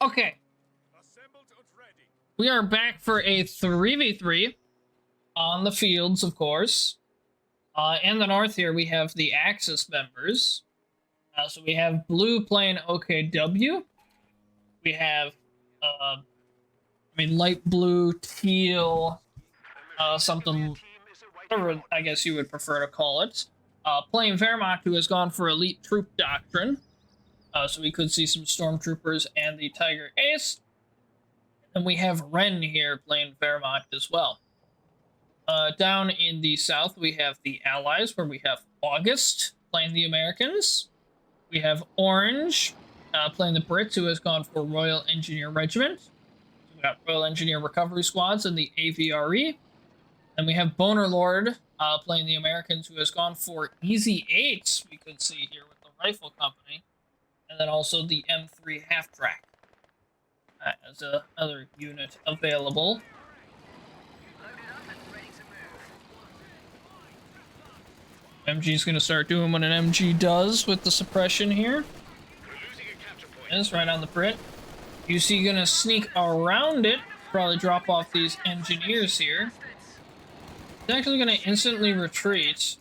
Okay. We are back for a 3v3 on the fields, of course. In the north here, we have the Axis members. So we have blue playing OKW. We have, light blue, teal, something, whatever I guess you would prefer to call it. Playing Wehrmacht, who has gone for elite troop doctrine. So we could see some stormtroopers and the Tiger Ace. And we have Ren here playing Wehrmacht as well. Down in the south, we have the Allies, where we have August playing the Americans. We have Orange playing the Brits, who has gone for Royal Engineer Regiment. We got Royal Engineer Recovery Squads and the AVRE. And we have Boner Lord playing the Americans, who has gone for Easy 8s, we could see here with the Rifle Company. And then also the M3 half-track as another unit available. MG's going to start doing what an MG does with the suppression here. It's right on the Brit. UC going to sneak around it, probably drop off these engineers here. He's actually going to instantly retreat.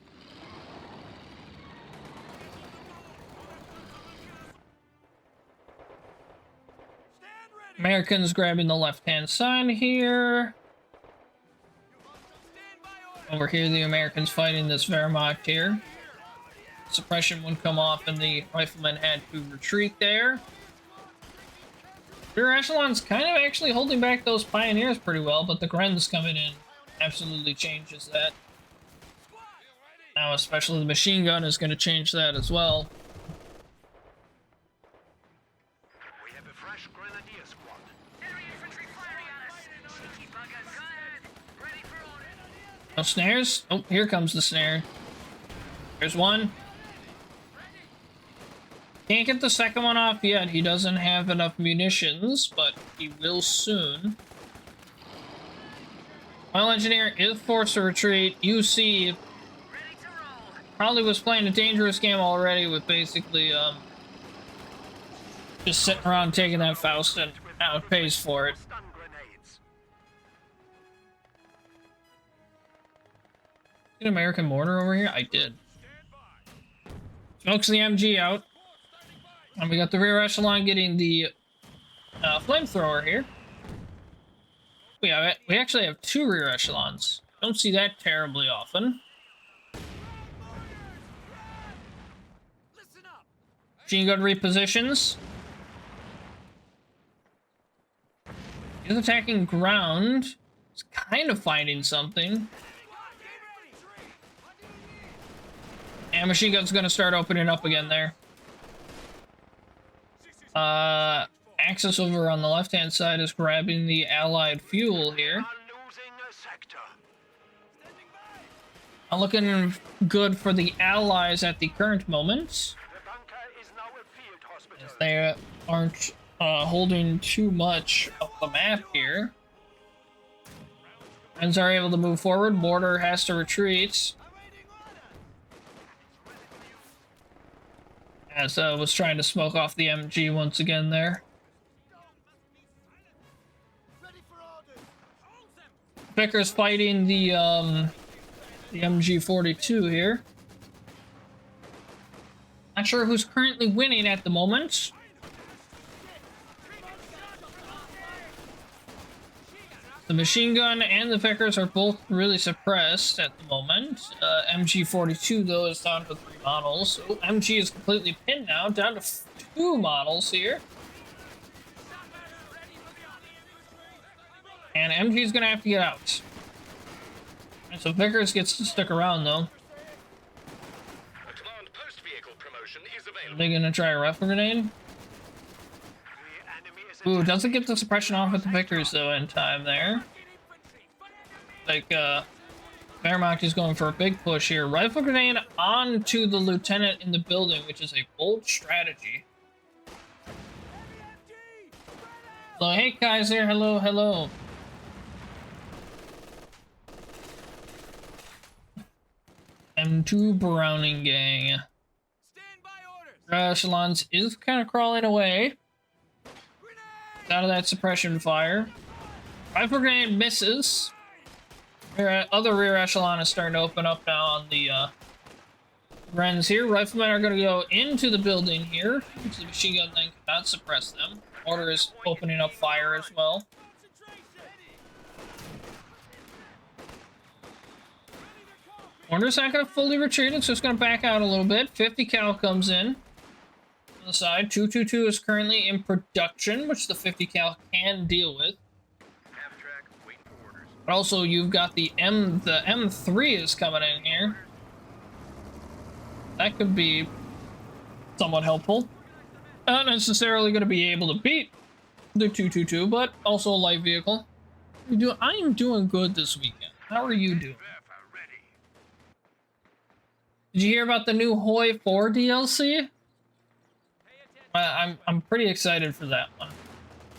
Americans grabbing the left-hand side here. Over here, the Americans fighting this Wehrmacht here. Suppression would come off, and the riflemen had to retreat there. Rear echelon's kind of actually holding back those pioneers pretty well, but the Grens coming in absolutely changes that. Now, especially the machine gun is going to change that as well. No snares? Oh, here comes the snare. There's one. Can't get the second one off yet. He doesn't have enough munitions, but he will soon. Oil Engineer is forced to retreat. UC probably was playing a dangerous game already with basically just sitting around taking that Faust, and now it pays for it. An American mortar over here? I did. Smokes the MG out. And we got the rear echelon getting the flamethrower here. We have it. We actually have two rear echelons. Don't see that terribly often. Machine gun repositions. He's attacking ground. He's kind of finding something. And machine gun's gonna start opening up again there. Axis over on the left-hand side is grabbing the allied fuel here. Not looking good for the allies at the current moment. As they aren't holding too much of the map here. Friends are able to move forward. Mortar has to retreat. As was trying to smoke off the MG once again there. Vickers fighting the MG42 here. Not sure who's currently winning at the moment. The machine gun and the Vickers are both really suppressed at the moment. MG42, though, is down to 3 models. So MG is completely pinned now, down to 2 models here. And MG is going to have to get out. And so Vickers gets to stick around, though. Are they going to try a rifle grenade? Ooh, doesn't get the suppression off with the Vickers, though, in time there. Like, Wehrmacht is going for a big push here. Rifle grenade onto the lieutenant in the building, which is a bold strategy. So, hey, Kaiser, hello, hello. M2 Browning gang. Echelons is kind of crawling away. Out of that suppression fire. Rifle grenade misses. Other rear echelon is starting to open up now on the Wrens here. Riflemen are going to go into the building here. So the machine gun then cannot suppress them. Mortar is opening up fire as well. Mortar's not going to fully retreat, it's just going to back out a little bit. 50 cal comes in on the side. 222 is currently in production, which the 50 cal can deal with. But also, you've got the M3 is coming in here. That could be somewhat helpful. Not necessarily going to be able to beat the 222, but also a light vehicle. I am doing good this weekend. How are you doing? Did you hear about the new Hoi 4 DLC? I'm pretty excited for that one.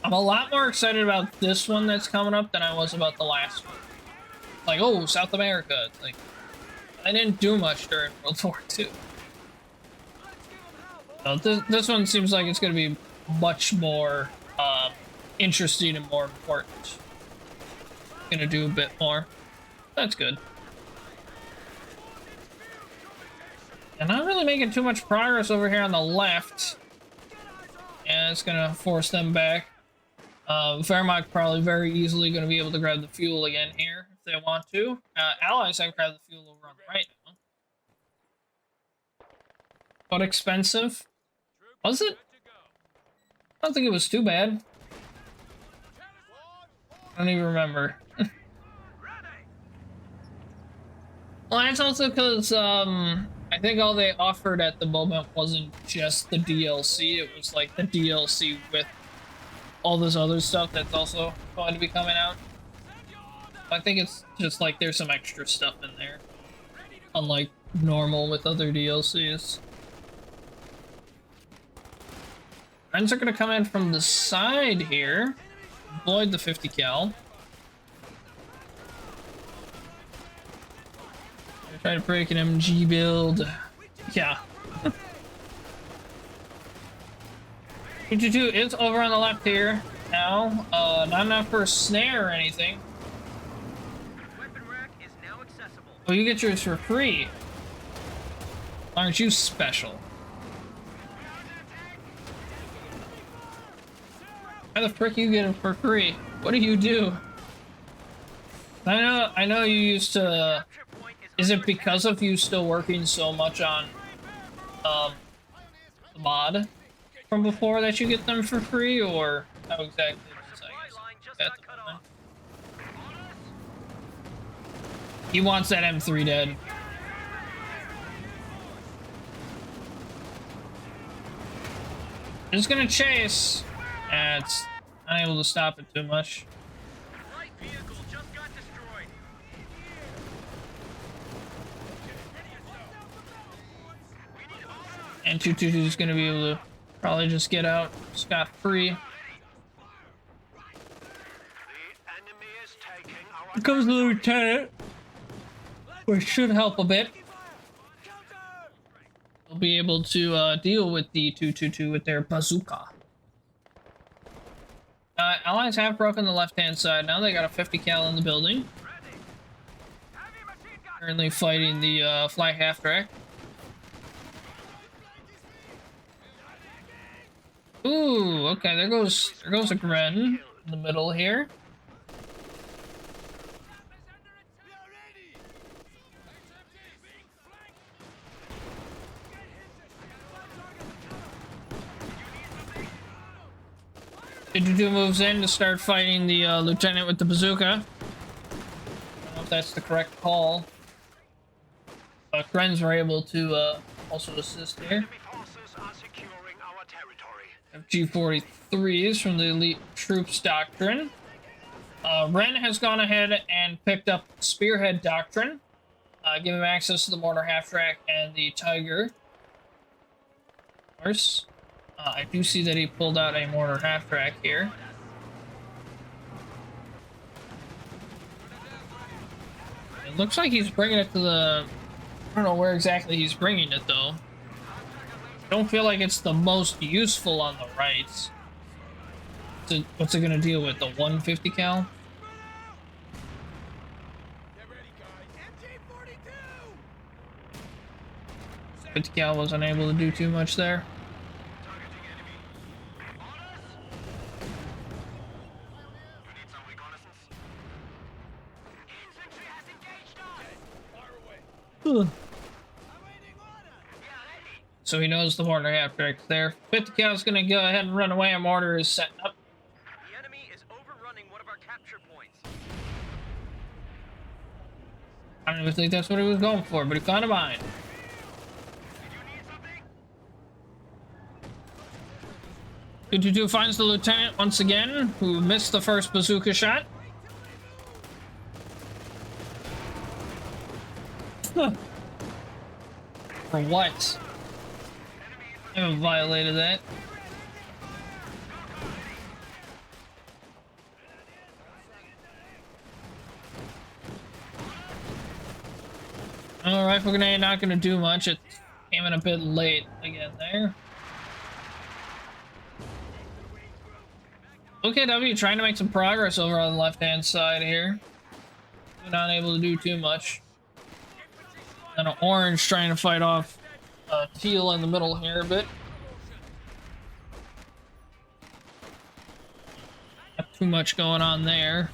I'm a lot more excited about this one that's coming up than I was about the last one. Like, oh, South America. It's like, I didn't do much during World War II. So this one seems like it's going to be much more interesting and more important. Going to do a bit more. That's good. And not really making too much progress over here on the left. And it's going to force them back. Wehrmacht probably very easily going to be able to grab the fuel again here if they want to. Allies have grabbed the fuel over on the right now. But expensive. Was it? I don't think it was too bad. I don't even remember. Well, that's also because I think all they offered at the moment wasn't just the DLC. It was like the DLC with all this other stuff that's also going to be coming out. I think it's just like there's some extra stuff in there, unlike normal with other DLCs. Friends are going to come in from the side here, avoid the 50 cal. Try to break an MG build. Yeah. 222 is over on the left here now. Not enough for a snare or anything. Weapon rack is now accessible. Oh, you get yours for free. Aren't you special? How the frick you get it for free? What do you do? I know you used to. Is it because of you still working so much on the mod from before that you get them for free, or how exactly is it, I guess? He wants that M3 dead. Just gonna chase. It's unable to stop it too much. And 222 is going to be able to probably just get out scot-free. Here comes the lieutenant, which should help a bit. They'll be able to deal with the 222 with their bazooka. Allies have broken the left-hand side. Now they got a 50 cal in the building. Currently fighting the flag half-track. Ooh, okay, there goes a Gren in the middle here. Two moves in to start fighting the lieutenant with the bazooka. I don't know if that's the correct call. But Grens were able to also assist here. G43s from the Elite Troops Doctrine. Ren has gone ahead and picked up Spearhead Doctrine, giving him access to the Mortar Half-Track and the Tiger. Of course, I do see that he pulled out a Mortar Half-Track here. It looks like he's bringing it to the... I don't know where exactly he's bringing it, though. Don't feel like it's the most useful on the right. What's it gonna deal with? The 150 cal? 50 cal wasn't able to do too much there. So he knows the mortar half track's there. 50 cal is gonna go ahead and run away. A mortar is setting up. The enemy is overrunning one of our capture points. I don't even think that's what he was going for, but he found a mine. Did you need something? 222 finds the lieutenant once again, who missed the first bazooka shot. For what? I haven't violated that. Rifle grenade not gonna do much. It came in a bit late again there. OKW trying to make some progress over on the left-hand side here. Not able to do too much. And an orange trying to fight off teal in the middle here a bit. Not too much going on there.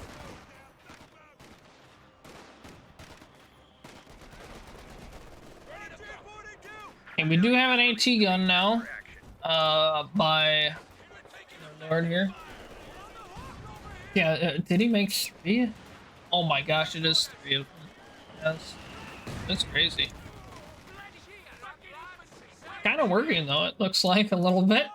Okay, we do have an AT gun now. By the Lord here. Yeah, did he make 3? Oh my gosh, it is 3 of them. Yes. That's crazy. Kind of working though, it looks like a little bit.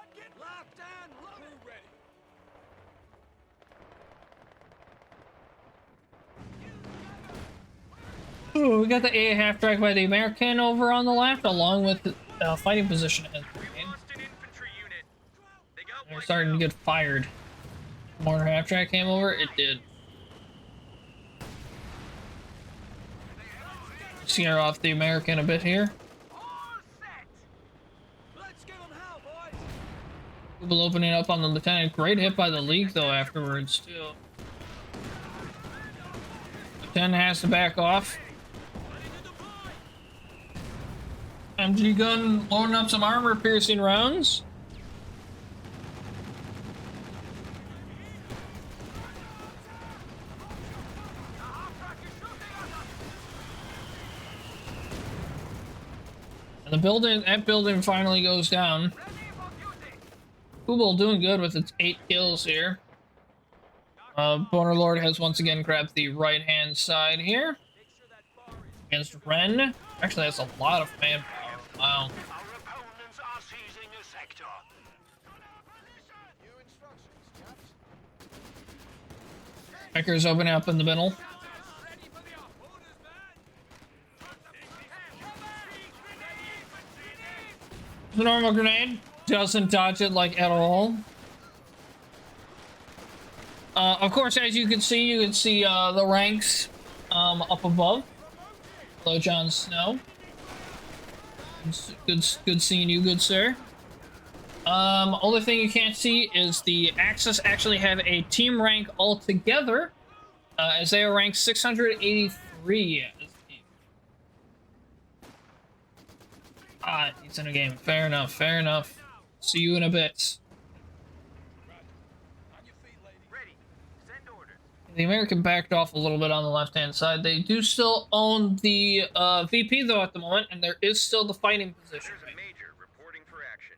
Ooh, we got the A half track by the American over on the left, along with the fighting position in the game. They're starting to get fired. Mortar half track came over, it did. Scare off the American a bit here. Google opening up on the lieutenant. Great hit by the League though afterwards too. Lieutenant has to back off. MG gun loading up some armor piercing rounds. And that building finally goes down. Kubel doing good with its 8 kills here. Boner Lord has once again grabbed the right-hand side here. Against Ren. Actually, that's a lot of manpower. Wow. Becker's opening up in the middle. The normal grenade doesn't dodge it like at all. Of course, as you can see, the ranks up above. Hello, Jon Snow. Good seeing you, good sir. Only thing you can't see is the Axis actually have a team rank altogether, as they are ranked 683. He's in a game. Fair enough, fair enough. See you in a bit. The American backed off a little bit on the left-hand side. They do still own the VP, though, at the moment, and there is still the fighting position. There's a major reporting for action.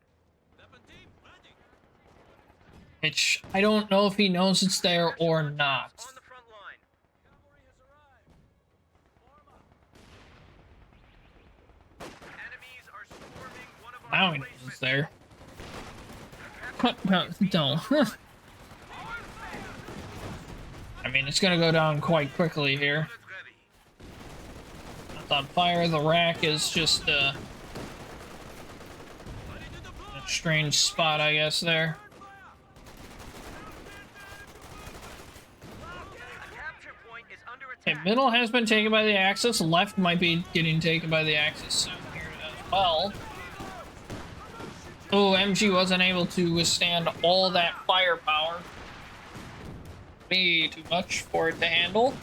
Which, I don't know if he knows it's there or not. On the front line. Enemies are swarming one of our Now he knows it's there. No, don't. I mean, it's gonna go down quite quickly here. It's on fire. The rack is just a strange spot, I guess, there. Okay, middle has been taken by the Axis. Left might be getting taken by the Axis soon here as well. Oh, MG wasn't able to withstand all that firepower. Way too much for it to handle.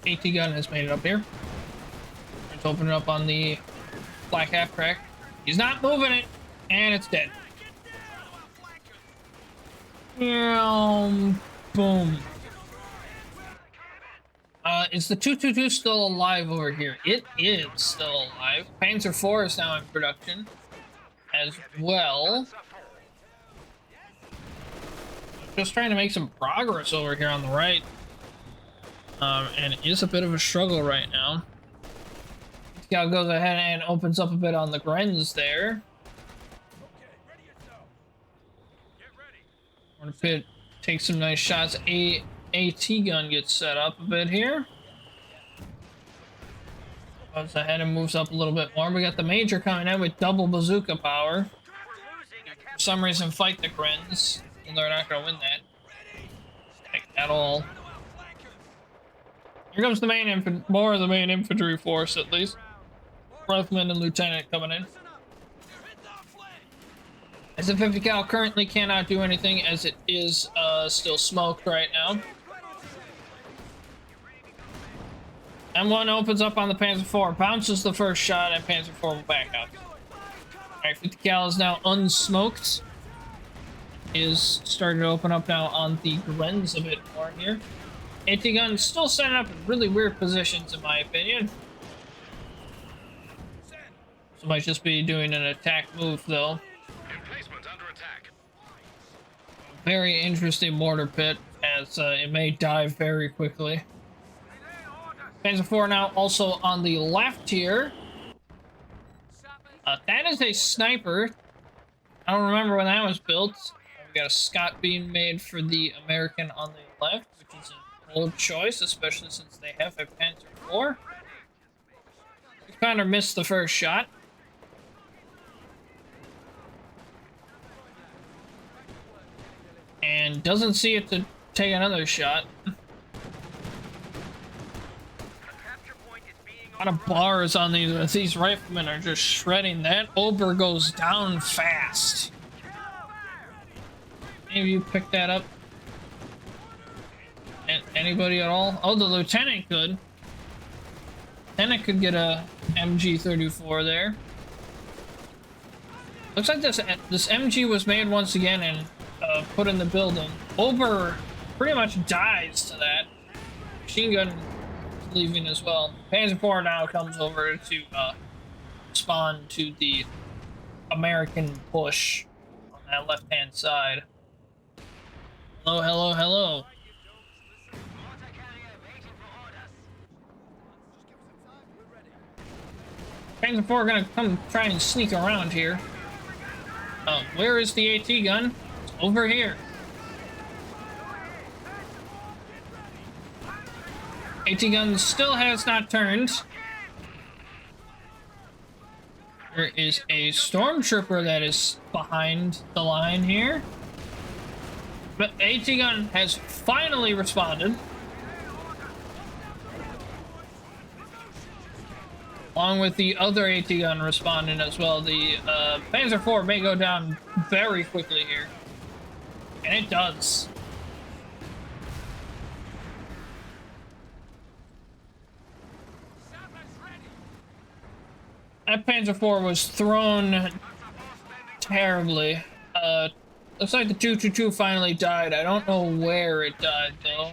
AT gun has made it up here. Let's open it up on the black half crack. He's not moving it, and it's dead. Boom. Is the 222 still alive over here? It is still alive. Panzer IV is now in production as well. Just trying to make some progress over here on the right. And it is a bit of a struggle right now. Scout goes ahead and opens up a bit on the Grens there. Pit takes some nice shots. AT gun gets set up a bit here. Goes ahead and moves up a little bit more. We got the Major coming in with double bazooka power. For some reason, fight the Grens, and they're not going to win that. Like, at all. Here comes the main more of the main infantry force, at least. Rifleman and Lieutenant coming in. As the 50 cal currently cannot do anything as it is still smoked right now. M1 opens up on the Panzer IV, bounces the first shot, and Panzer IV will back up. Alright, 50 cal is now unsmoked. Is starting to open up now on the Grens a bit more here. AT gun still setting up in really weird positions in my opinion. So might just be doing an attack move though. Very interesting mortar pit, as it may die very quickly. Panzer IV now also on the left here. That is a sniper. I don't remember when that was built. We got a Scott beam made for the American on the left, which is a bold choice, especially since they have a Panzer IV. We kind of missed the first shot. And doesn't see it to take another shot. A lot of bars on these riflemen are just shredding. That Ober goes down fast. Any of you pick that up? Anybody at all? Oh, the lieutenant could. Lieutenant could get a MG-34 there. Looks like this MG was made once again and put in the building. Ober pretty much dies to that. Machine gun leaving as well. Panzer IV now comes over to respond to the American push on that left-hand side. Hello, hello, hello. Panzer IV gonna come try and sneak around here. Where is the AT gun? It's over here. AT gun still has not turned. There is a stormtrooper that is behind the line here. But AT gun has finally responded. Along with the other AT gun responding as well. The Panzer IV may go down very quickly here. And it does. That Panzer IV was thrown terribly. Looks like the 222 finally died. I don't know where it died, though.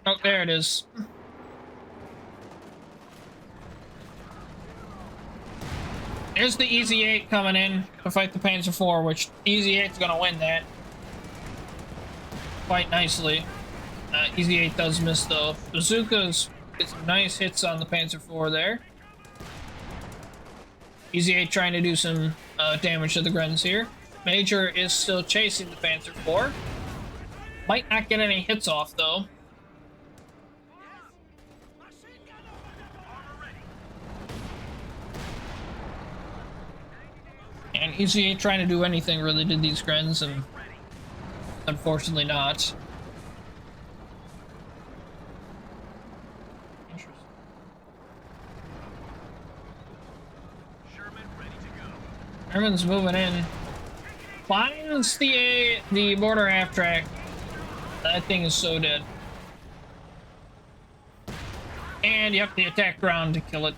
Oh, there it is. There's the Easy 8 coming in to fight the Panzer IV, which Easy 8's gonna win that quite nicely. Easy 8 does miss, though. Bazookas get some nice hits on the Panzer IV there. Easy 8 trying to do some damage to the Grens here. Major is still chasing the Panzer IV. Might not get any hits off, though. And Easy 8 trying to do anything really to these Grens, and unfortunately not. German's moving in. Finds the border half track. That thing is so dead. And yep, the attack ground to kill it.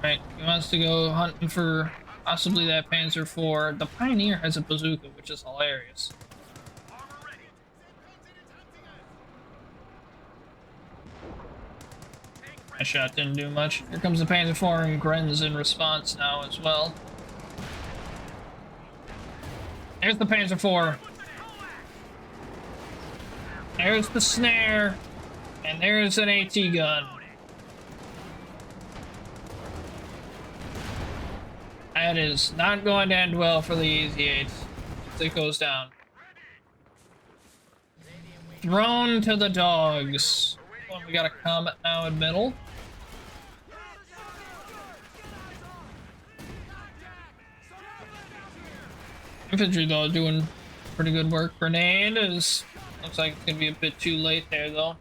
Right, he wants to go hunting for possibly that Panzer IV. The Pioneer has a bazooka, which is hilarious. That shot didn't do much. Here comes the Panzer IV and Gren's in response now as well. There's the Panzer IV. There's the snare. And there's an AT gun. That is not going to end well for the Easy-8 as it goes down. Thrown to the dogs. Well, we got a Comet now in middle. Infantry though doing pretty good work. Grenade is looks like it's gonna be a bit too late there though.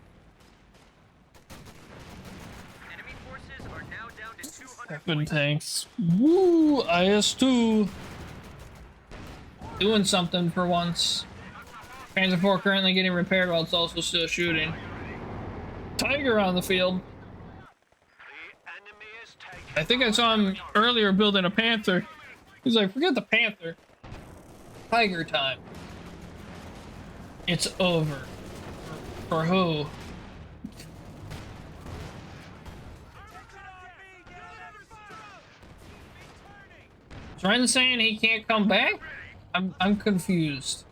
Enemy forces are now down to 200 Good points. tanks. Woo! IS-2 doing something for once. Panzer IV currently getting repaired while it's also still shooting. Tiger on the field. I think I saw him earlier building a Panther. He's like, forget the Panther. Tiger time. It's over. For who? Is Ren saying he can't come back? I'm confused.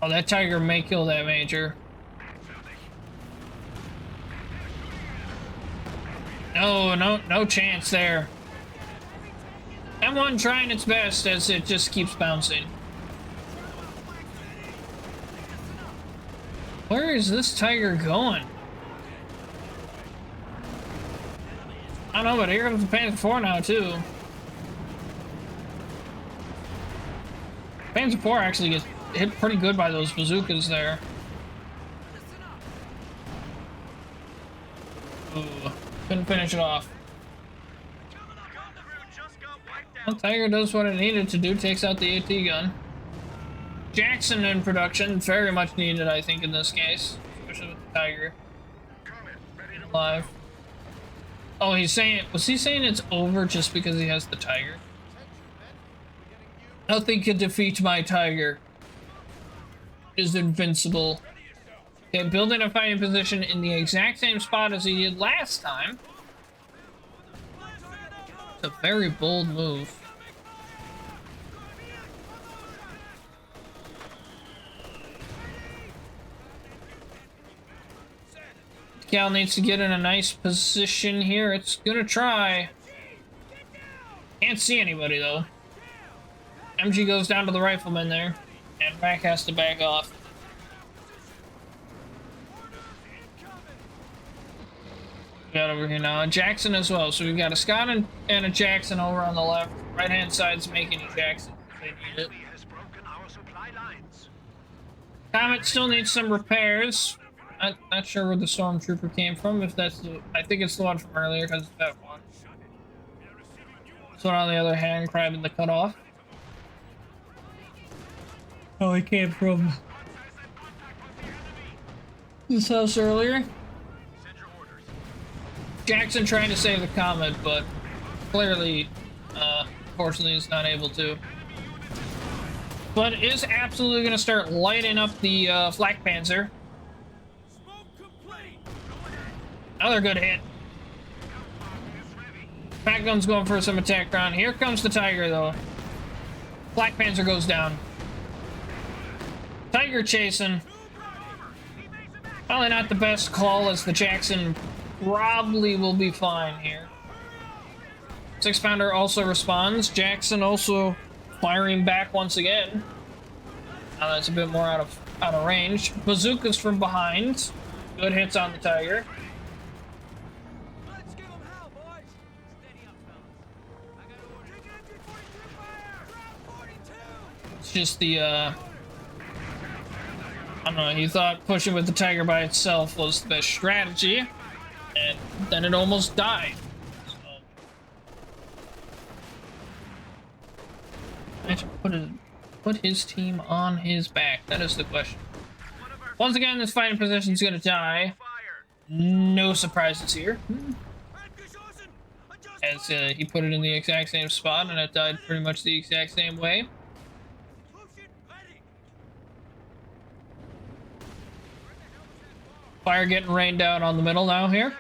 Oh, that Tiger may kill that Major. No chance there. M1 trying its best as it just keeps bouncing. Where is this Tiger going? I don't know, but here comes the Panzer IV now too. Panzer IV actually gets hit pretty good by those bazookas there. Ooh, couldn't finish it off. Well, Tiger does what it needed to do, takes out the AT gun. Jackson in production, very much needed, I think, in this case, especially with the Tiger being alive. Oh, was he saying it's over just because he has the Tiger? Nothing can defeat my Tiger. Is invincible. Okay, building a fighting position in the exact same spot as he did last time. It's a very bold move. Cal needs to get in a nice position here. It's gonna try. Can't see anybody though. MG goes down to the rifleman there, and Mac has to back off. Got over here now. Jackson as well. So we've got a Scott and a Jackson over on the left. Right hand side's making a Jackson. They need it. Comet still needs some repairs. I'm not sure where the stormtrooper came from. If that's the, I think it's the one from earlier because it's that one. This one on the other hand, grabbing the cutoff. Oh, he came from this house earlier. Jackson trying to save the Comet, but clearly, unfortunately, is not able to. But is absolutely going to start lighting up the Flak Panzer. Another good hit. Fat Gun's going for some attack ground. Here comes the Tiger, though. Flak Panzer goes down. Tiger chasing. Probably not the best call, as the Jackson probably will be fine here. 6-pounder also responds. Jackson also firing back once again. Now that's a bit more out of range. Bazookas from behind. Good hits on the Tiger. It's just the don't know, he thought pushing with the Tiger by itself was the best strategy, and then it almost died. So, I have to put his team on his back. That is the question. Once again, this fighting position is going to die. No surprises here. As he put it in the exact same spot, and it died pretty much the exact same way. Fire getting rained down on the middle now here.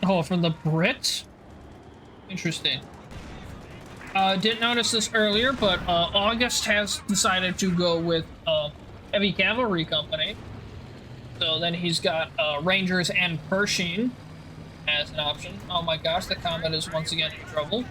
Oh, from the Brits? Interesting. Didn't notice this earlier, but August has decided to go with Heavy Cavalry Company. So then he's got Rangers and Pershing as an option. Oh my gosh, the Comet is once again in trouble.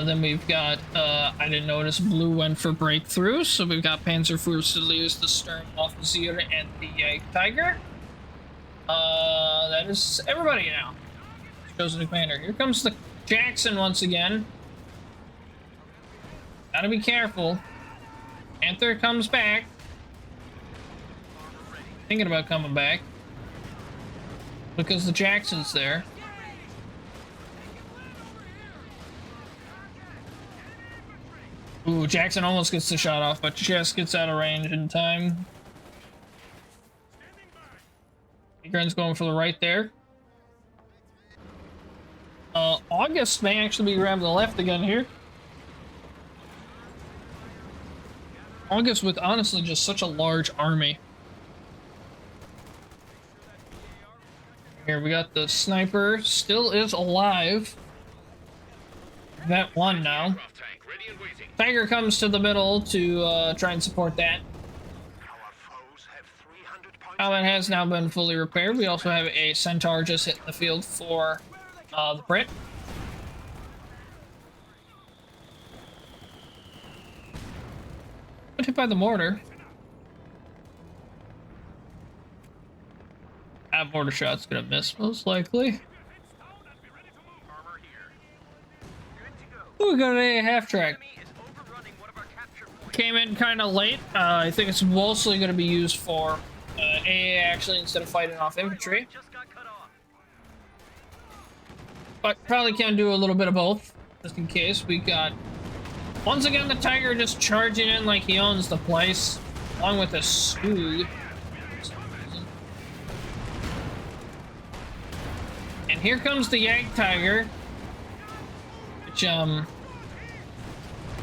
Then we've got, I didn't notice Blue went for breakthrough, so we've got Panzer Fusiliers, the Sturm Offizier, and the Tiger. That is everybody now. Chosen commander. Here comes the Jackson once again. Gotta be careful. Panther comes back. Thinking about coming back. Because the Jackson's there. Ooh, Jackson almost gets the shot off, but just gets out of range in time. Gren's going for the right there. August may actually be grabbing the left again here. August with honestly just such a large army. Here we got the sniper, still is alive. That one now. Tiger comes to the middle to try and support that. Comet has now been fully repaired. We also have a Centaur just hitting the field for the Brit. Hit by the mortar. That mortar shot's gonna miss most likely. Ooh, we got an A half track. Came in kind of late. I think it's mostly going to be used for AA actually instead of fighting off infantry. But probably can do a little bit of both, just in case. We got, once again, the Tiger just charging in like he owns the place, along with a Stug. And here comes the Yag Tiger, which,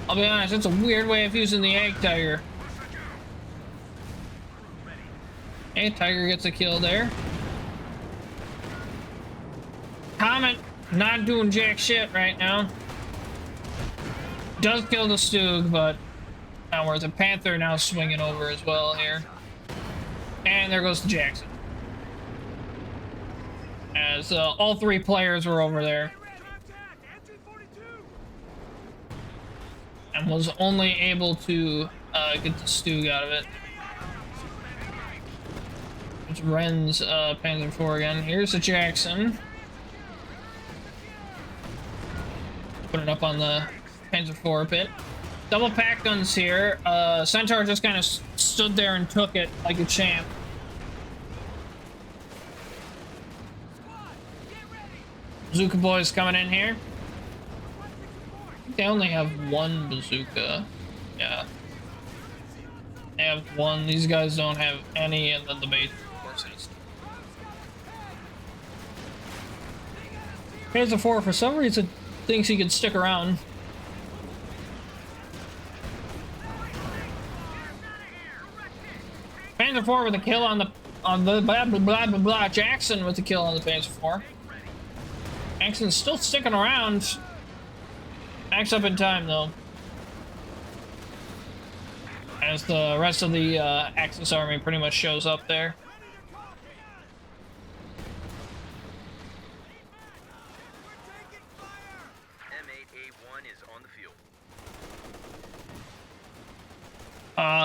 I'll be honest, it's a weird way of using the Yag Tiger. Hey, Tiger gets a kill there. Comet not doing jack shit right now. Does kill the Stug, but not worth it. Panther now swinging over as well here. And there goes the Jackson. As all three players were over there. And was only able to get the Stug out of it. It's Ren's Panzer IV again. Here's the Jackson. Put it up on the Panzer IV pit. Double pack guns here. Centaur just kind of stood there and took it like a champ. Bazooka boys coming in here. They only have one bazooka. Yeah. They have one. These guys don't have any, and then the base, of course, has. Here's a 4 for some reason thinks he can stick around. Panzer IV with a kill on the blah blah blah blah blah. Jackson with the kill on the Panzer IV. Jackson's still sticking around. Backs up in time though. As the rest of the Axis army pretty much shows up there. M8A1 is on the field.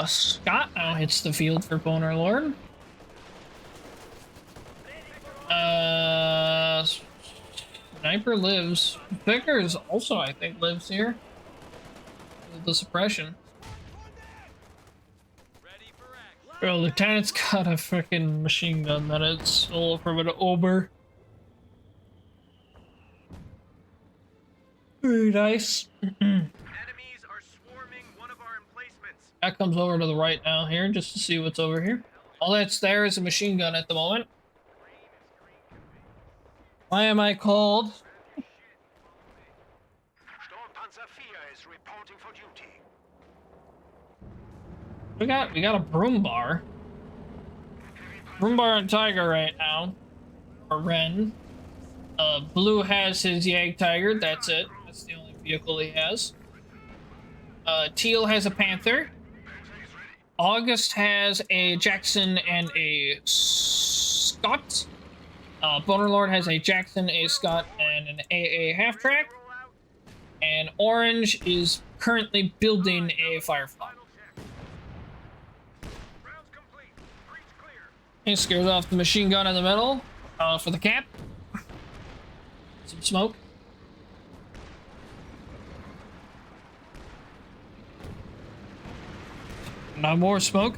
Scott now hits the field for Boner Lord. Sniper lives. Vickers also, I think, lives here. With the suppression. Bro, Lieutenant's got a freaking machine gun that it's stole from an Ober. Very nice. Enemies are swarming one of our emplacements. That comes over to the right now here, just to see what's over here. All that's there is a machine gun at the moment. Why am I called? Sturmpanzer 4 is reporting for duty. We got a broom bar. Broom bar and Tiger right now. Or Ren. Blue has his Yag Tiger, that's it. That's the only vehicle he has. Teal has a Panther. August has a Jackson and a Scott. Bonerlord has a Jackson, a Scott, and an AA half-track. And Orange is currently building a Firefly. He scares off the machine gun in the middle for the cap. Some smoke. No more smoke.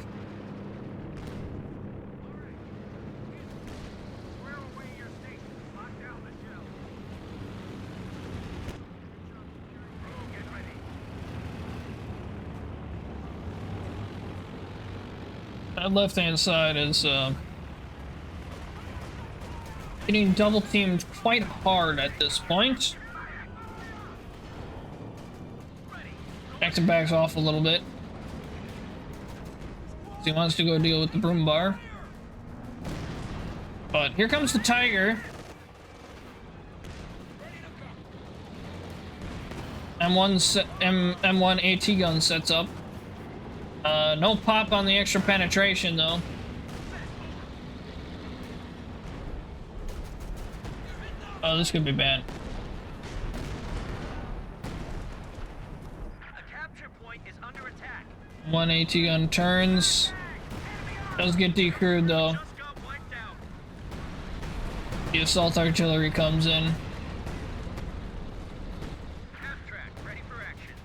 That left-hand side is getting double teamed quite hard at this point. Jackson backs off a little bit. He wants to go deal with the broom bar. But here comes the Tiger. M1 AT gun sets up. No pop on the extra penetration though. Oh, this could be bad. A capture point is under attack. One AT gun turns. Does get decrewed though. Just got wiped out. The assault artillery comes in. Half track ready for action.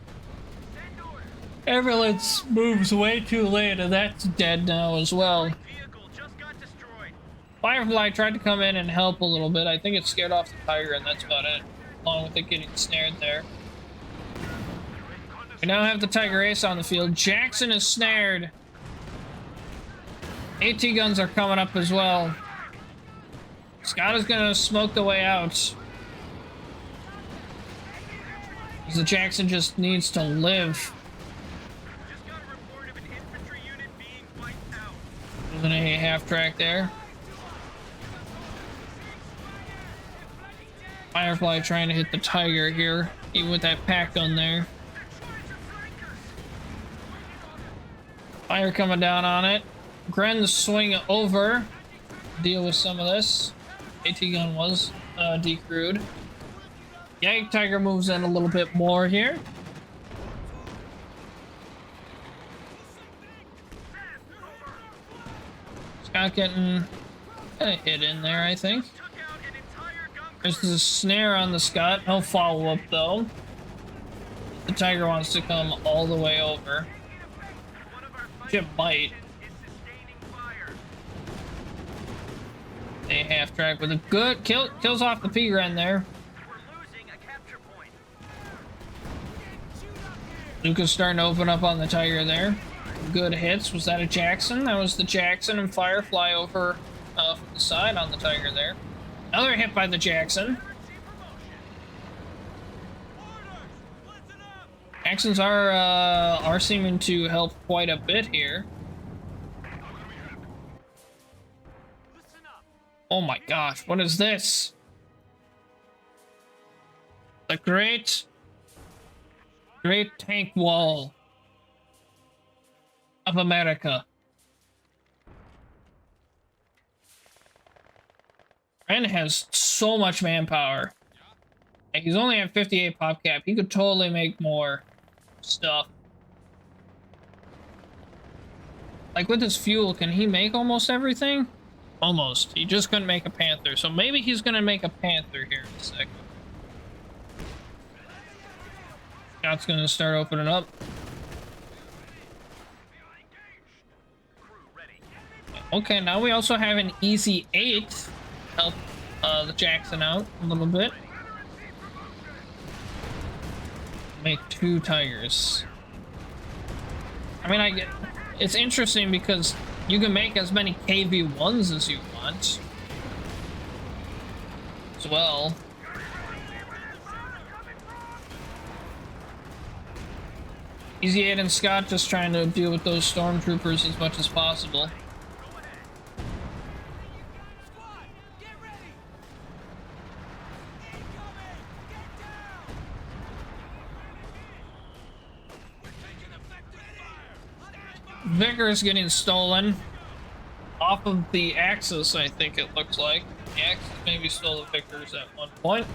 Send order. Ambulance moves way too late and that's dead now as well. Vehicle just got destroyed. Firefly tried to come in and help a little bit. I think it scared off the Tiger and that's about it. Along with it getting snared there. We now have the Tiger Ace on the field. Jackson is snared. AT guns are coming up as well. Scott is gonna smoke the way out. The Jackson just needs to live. Just got a report of an infantry unit being wiped out. There's an A half track there. Firefly trying to hit the Tiger here, even with that pack gun there. Fire coming down on it. Gren's swing over. Deal with some of this. AT gun was decrewed. Yag Tiger moves in a little bit more here. Scott getting a hit in there, I think. There's the snare on the Scott. No follow-up though. The Tiger wants to come all the way over. Chip might. A half track with a good kills off the P-Gren there. We're losing a capture point. Luca's starting to open up on the Tiger there. Good hits. Was that a Jackson? That was the Jackson and Firefly over from the side on the Tiger there. Another hit by the Jackson. Jacksons are seeming to help quite a bit here. Oh my gosh, what is this? The Great Tank Wall of America. Ren has so much manpower. Like, he's only at 58 pop cap. He could totally make more stuff. Like with his fuel, can he make almost everything? Almost. He just couldn't make a Panther, so maybe he's gonna make a Panther here in a second. Scott's gonna start opening up. Okay, now we also have an easy 8. Help the Jackson out a little bit. Make 2 Tigers. I mean, I get... It's interesting because you can make as many KV-1s as you want. As well. Easy 8 and Scott just trying to deal with those stormtroopers as much as possible. Vickers getting stolen off of the Axis, I think it looks like. The Axis maybe stole the Vickers at one point.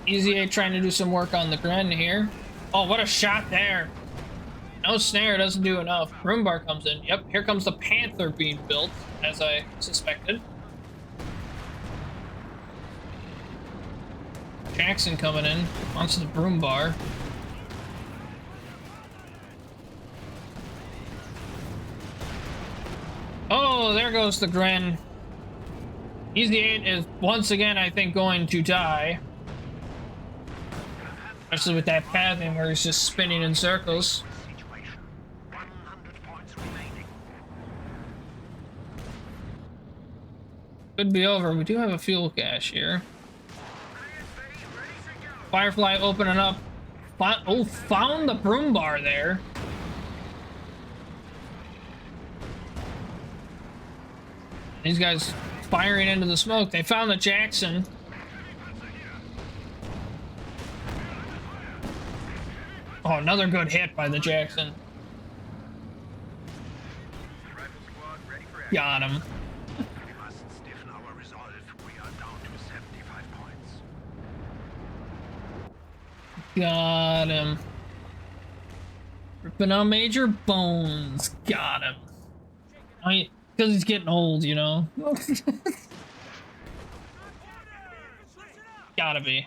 Easy 8 trying to do some work on the Gren here. Oh, what a shot there. No snare doesn't do enough. Broombar comes in. Yep, here comes the Panther being built, as I suspected. Jackson coming in. Onto the Broombar. Oh, there goes the Gren. Easy 8 is once again, I think, going to die. Especially with that pathing where he's just spinning in circles. Could be over. We do have a fuel cache here. Firefly opening up. Oh, found the Broombar there. These guys firing into the smoke. They found the Jackson. Oh, another good hit by the Jackson. Got him. Got him. Ripping on Major Bones. Got him. Because he's getting old, you know. Gotta be.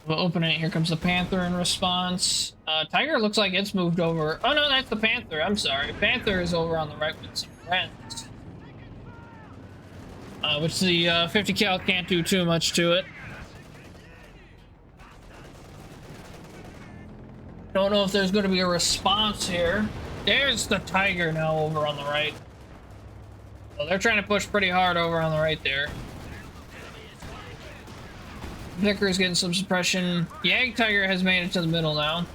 We'll open it. Here comes the Panther in response. Tiger looks like it's moved over. Oh no, that's the Panther. I'm sorry. Panther is over on the right with some friends. Which the 50 cal can't do too much to it. Don't know if there's going to be a response here. There's the Tiger now over on the right. So they're trying to push pretty hard over on the right there. Vickers getting some suppression. Yag Tiger has made it to the middle now.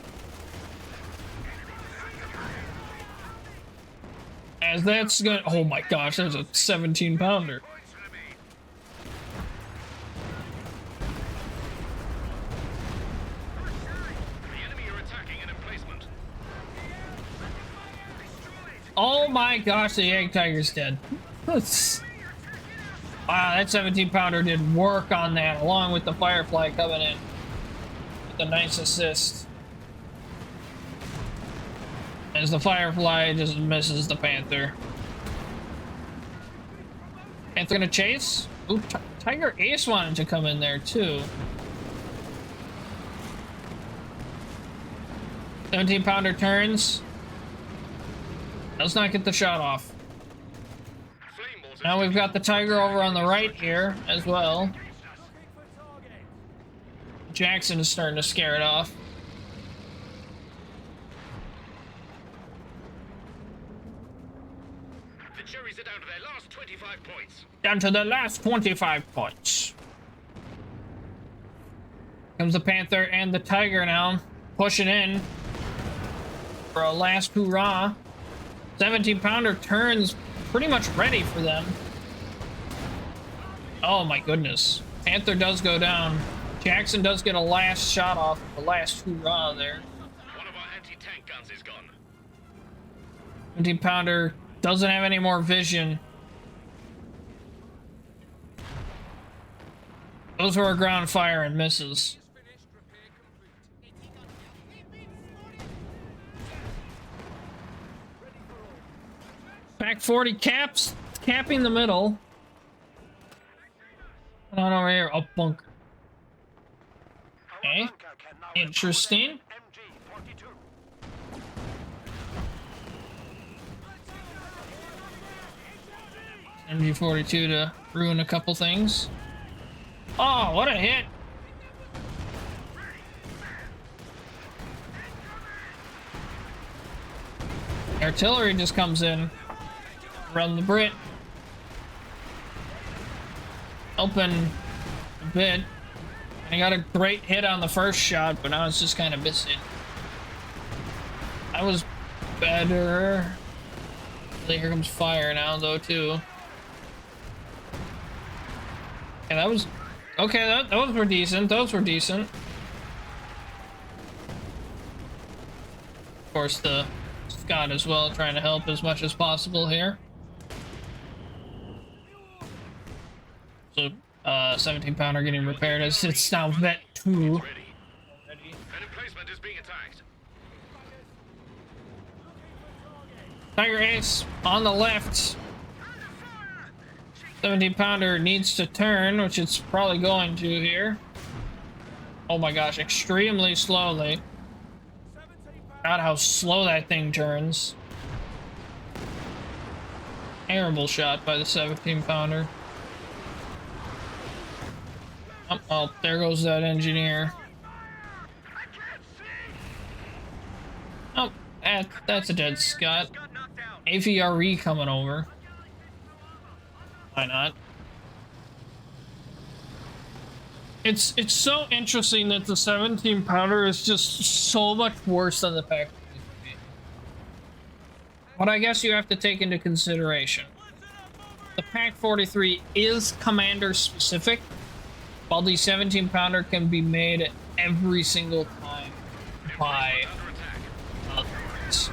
As that's good. Oh my gosh, there's a 17-pounder. Oh my gosh, the Yag Tiger's dead. Wow, that 17-pounder did work on that, along with the Firefly coming in with a nice assist. As the Firefly just misses the Panther. Panther gonna chase? Ooh, Tiger Ace wanted to come in there too. 17-pounder turns. Does not get the shot off. Now we've got the Tiger over on the right here as well. Jackson is starting to scare it off. The Cherries are down to their last 25 points. Down to the last 25 points. Comes the Panther and the Tiger now, pushing in for a last hoorah. 17-pounder turns pretty much ready for them. Oh my goodness. Panther does go down. Jackson does get a last shot off, the last hoorah there. One of our anti-tank guns is gone. 17-pounder doesn't have any more vision. Those were a ground fire and misses. Pack 40 capping the middle. On over here, a bunker. Okay, interesting. MG42 to ruin a couple things. Oh, what a hit! Artillery just comes in. Run the Brit. Helping a bit. I got a great hit on the first shot, but now it's just kind of missing. That was better. Here comes fire now, though, too. Yeah, that was... Okay, those were decent. Those were decent. Of course, the Scott as well, trying to help as much as possible here. So, 17 pounder getting repaired as it's now Vet 2. An emplacement is being attacked. Tiger Ace on the left. 17 pounder needs to turn, which it's probably going to here. Oh my gosh, extremely slowly. God, how slow that thing turns. Terrible shot by the 17 pounder. Oh, there goes that engineer. Oh, that's a dead Scott. AVRE coming over. Why not? It's so interesting that the 17 pounder is just so much worse than the Pack 43. What I guess you have to take into consideration. The Pack 43 is commander specific, while the 17 pounder can be made every single time by others.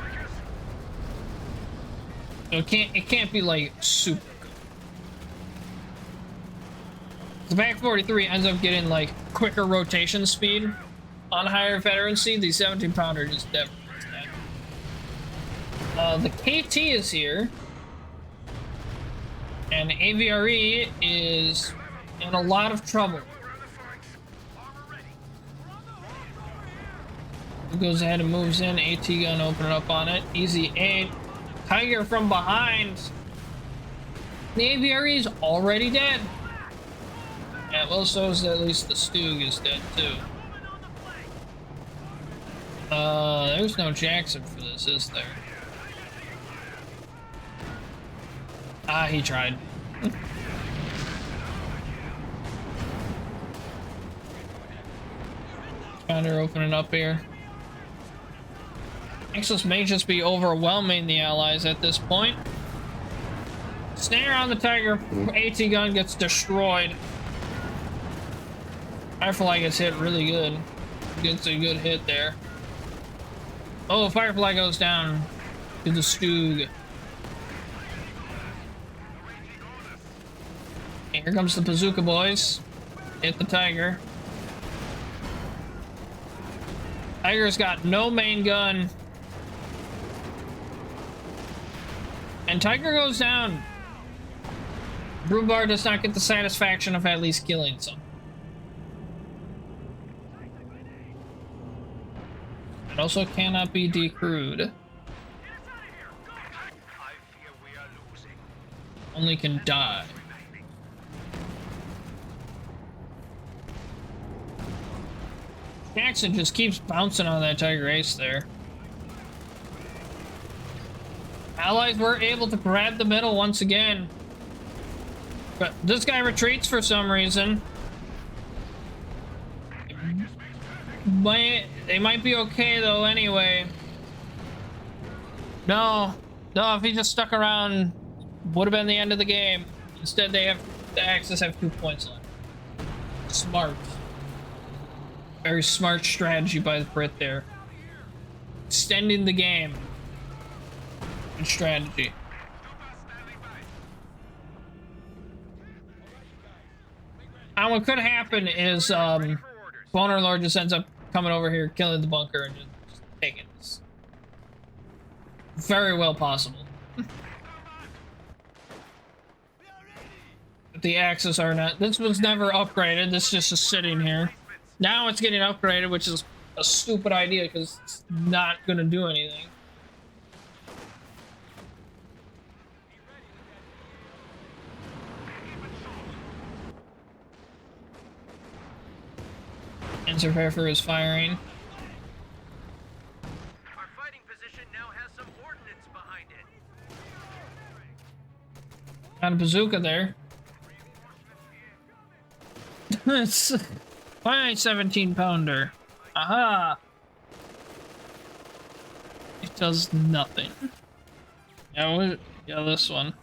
So it can't be like super good. The Pack 43 ends up getting like quicker rotation speed on higher veterancy. The 17 pounder just never gets that. The KT is here, and AVRE is in a lot of trouble. He goes ahead and moves in. AT gun opening up on it. Easy 8. Tiger from behind. The AVRE is already dead. Yeah, well, so is at least the Stug is dead too. There's no Jackson for this, is there? Ah, he tried. Pounder opening up here. Axis may just be overwhelming the Allies at this point. Snare on the Tiger. AT gun gets destroyed. Firefly gets hit really good. Gets a good hit there. Oh, Firefly goes down to the Stug. And here comes the Bazooka boys. Hit the Tiger. Tiger's got no main gun. And Tiger goes down. Broombar does not get the satisfaction of at least killing some. It also cannot be decrewed. Only can die. Jackson just keeps bouncing on that Tiger Ace there. Allies were able to grab the middle once again. But this guy retreats for some reason. They might be okay though anyway. No, if he just stuck around, would have been the end of the game. Instead, the Axis have 2 points left. Smart. Very smart strategy by the Brit there. Extending the game. Good strategy. Now what could happen is Boner Lord just ends up coming over here, killing the bunker, and just taking this. Very well possible. The Axis are not. This was never upgraded. This just is sitting here. Now it's getting upgraded, which is a stupid idea because it's not going to do anything. Interfere is firing. Our fighting position now has some ordnance behind it. Got a bazooka there. It's why 17-pounder. Aha! It does nothing. Yeah, this one.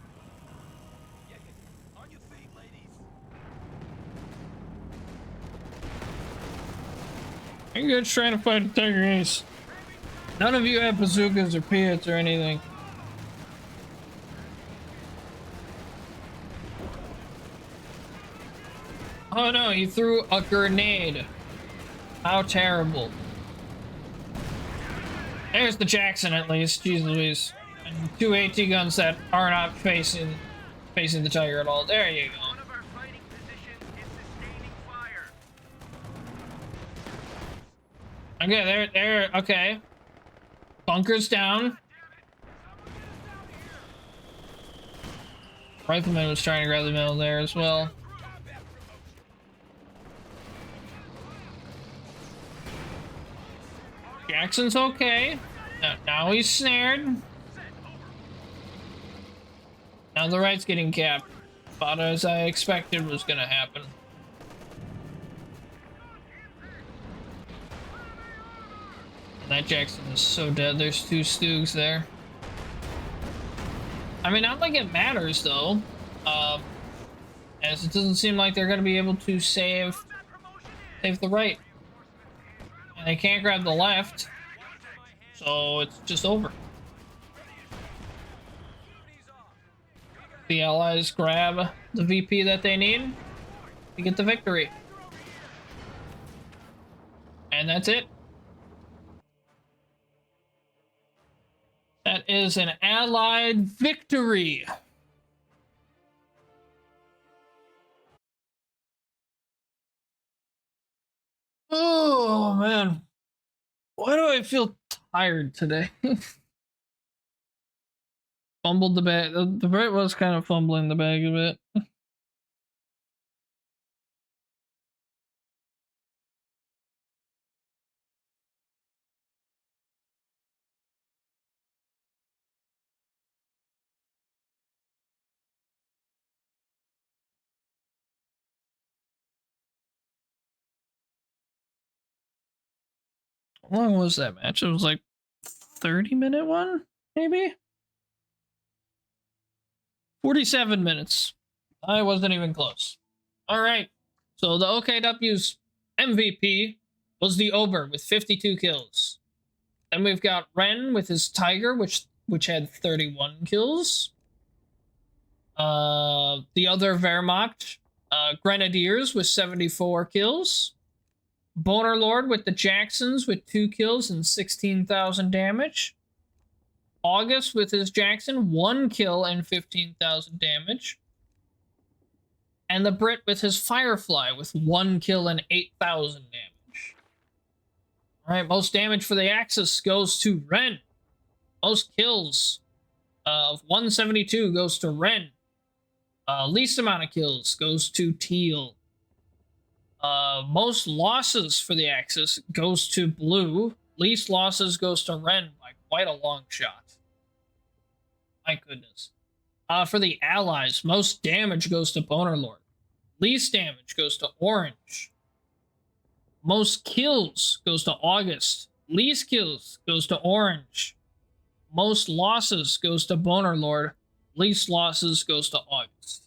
You guys trying to fight a Tiger Ace. None of you have bazookas or pits or anything. Oh no, he threw a grenade. How terrible. There's the Jackson at least, jeez Louise. And 2 AT guns that are not facing the Tiger at all. There you go. One of our fighting positions is sustaining fire. Okay, there, okay. Bunker's down. Rifleman was trying to grab the middle there as well. Jackson's okay. Now he's snared. Now the right's getting capped. About as I expected was gonna happen. And that Jackson is so dead. There's 2 Stoogs there. I mean, not like it matters though. As it doesn't seem like they're gonna be able to save the right. And they can't grab the left. So it's just over. The Allies grab the VP that they need to get the victory. And that's it. That is an Allied victory. Oh, man. Why do I feel tired today? Fumbled the bag. The Brit was kind of fumbling the bag a bit. How long was that match? It was like 30-minute one, maybe? 47 minutes. I wasn't even close. All right. So the OKW's MVP was the Ober with 52 kills. Then we've got Ren with his Tiger, which had 31 kills. The other Wehrmacht, Grenadiers with 74 kills. Boner Lord with the Jacksons with 2 kills and 16,000 damage. August with his Jackson, 1 kill and 15,000 damage. And the Brit with his Firefly with 1 kill and 8,000 damage. Alright, most damage for the Axis goes to Ren. Most kills of 172 goes to Ren. Least amount of kills goes to Teal. Most losses for the Axis goes to Blue. Least losses goes to Ren by quite a long shot. My goodness. For the Allies, most damage goes to Boner Lord. Least damage goes to Orange. Most kills goes to August. Least kills goes to Orange. Most losses goes to Boner Lord. Least losses goes to August.